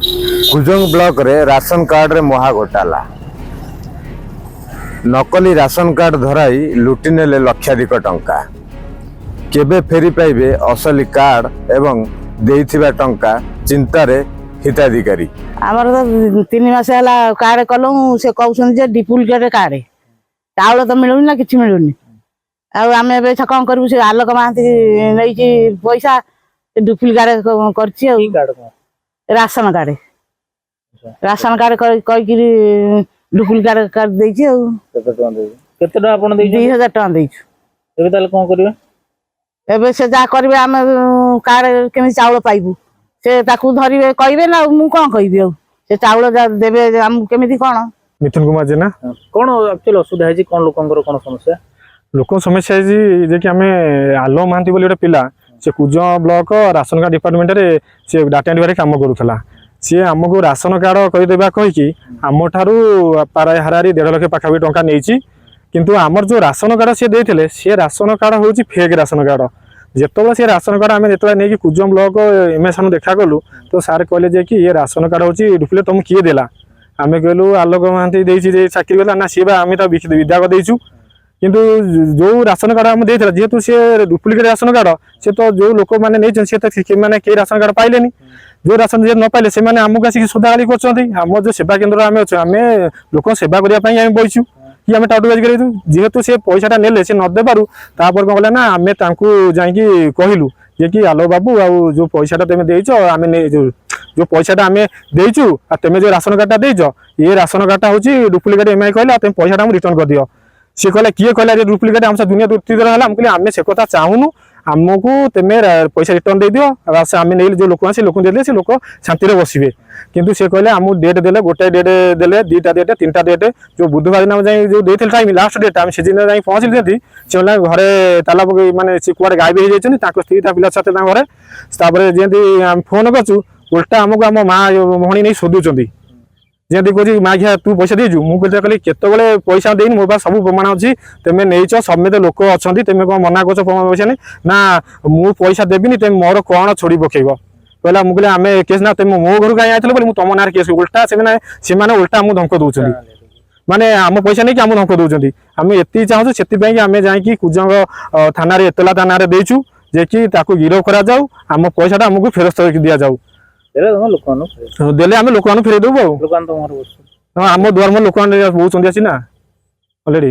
Kujang block रे ration card रे महा घोटाला। नकली राशन कार्ड धराई लुटि नेले लक्षाधिक टंका। केबे फेरी पाइबे असली कार्ड एवं देइथिबा टंका चिंतारे हिताधिकारी। आमर तो 3 मास हला कार्ड कलु से कहउछन जे डुप्लीकेट कार्ड चाउल तो मिलुनी ना किछि मिलुनी आ आमे बे कौन करबु से आलोक मांती नै कि पैसा डुप्लीकेट करछि आ राशन कार्ड कहि कि डुप्लीकेट कार्ड दै छी आ केते टका आपण दै छी 2000 टका दै छी। एबे ताले कोन करिवे एबे से जा करबे आमे कार्ड केमि चाउल पाइबु से ताकू धरिबे कहबे ना मु कोन कहबी आ से चाउल देबे हम केमिति कोन। मिथुन कुमार जेना कोन एक्चुअली असुविधा है जी कोन लोकंगर कोन समस्या लोक समस्या है जी जे कि आमे आलो मांती बोली गोटे पिला से कुज ब्लॉक राशन कार्ड डिपार्टमेंट रे से डाटा एंट्री काम करूला सी आमको राशन कार्ड करदेबा कहीकि आम ठारू पाराय हारारी 1.5 लाख पाखापी टंका नहीं किंतु आमर जो राशन कार्ड सी देते सी राशन कार्ड हूँ फेक राशन कार्ड जिते से राशन कार्ड आम जो नहीं कुजम ब्लॉक एमएस देखा कलु तो सार कहले कि ये राशन कार्ड हूँ डुप्लीकेट तुम किए देला आम कहलु आलोक महांती चाकरी कला ना सी आम तो विदा करदेचु किंतु जो राशन कार्ड आम देते जेहेतु सी डुप्लीकेट राशन कार्ड से तो जो लोक मैंने नहीं मैंने कई राशन कार्ड पाइले जो राशन जे न पाइले से मैंने आमको आसिक सोदागाली कर जो सेवा केन्द्र आम अच्छे आम लोक सेवा करने बहीचु कि आम टाउटबाजी कर जेहेतु से पैसाटा नेले से नदेबार तापर कौन कले ना आम जाकि कहलु जे कि आलो बाबू आ जो पैसाटा तुम देच आम जो पैसाटा आम देचु तुम जो राशन कार्डटा देच ये राशन कार्डटा हूँ डुप्लीकेट एम आई कहला तुम पैसाटा रिटर्न कर दियो सी कहला किए कहला डुप्लीकेट आम दुनिया दुर्तीधर है कहले आम से कथा चाहूनु आमको तुम पैसा रिटर्न दे दियो आम नहीं जो लोक से लोक दे लोक शांति बसवे किंतु से कहले आम डेट देले गोटे डेट देले 2टा डेट 3टा डेट जो बुधवार दिन जाए जो देते टाइम लास्ट डेट आम से दिन जाए पहुँची देती से घरे ताला पकई माने सी कुआडे गायब हो जाती स्त्री पिला छाते घरे जमी फोन करछु उल्टा आमको आम माँ भणी नहीं शोधुंट जमी कह माँ घिया तू पैसा देजु मुझे कहली केतबले पैसा देनी मो पास सब प्रमाण अच्छी तुम नहीं समेत लोक अच्छा तुम कौन मना कर पैसा नहीं ना मु पैसा देवी तुम मोर कौन छोड़ी पकेब कहला मुझे आम केस ना तुम मो घर कहीं आते बोले तुम ना केस उल्टा से उल्टा आमको धमक दौरान माने आम पैसा नहीं आम धमक दौरान आम ये चाहूँ से आम जाकि कुजंग थाना एतला थाना देचु जे कि गिरफ करा आम पैसा आमको फेरस्त दि जाऊ देले आम लोक फेरे देबू आम दुआर लोक बहुत आसी ना।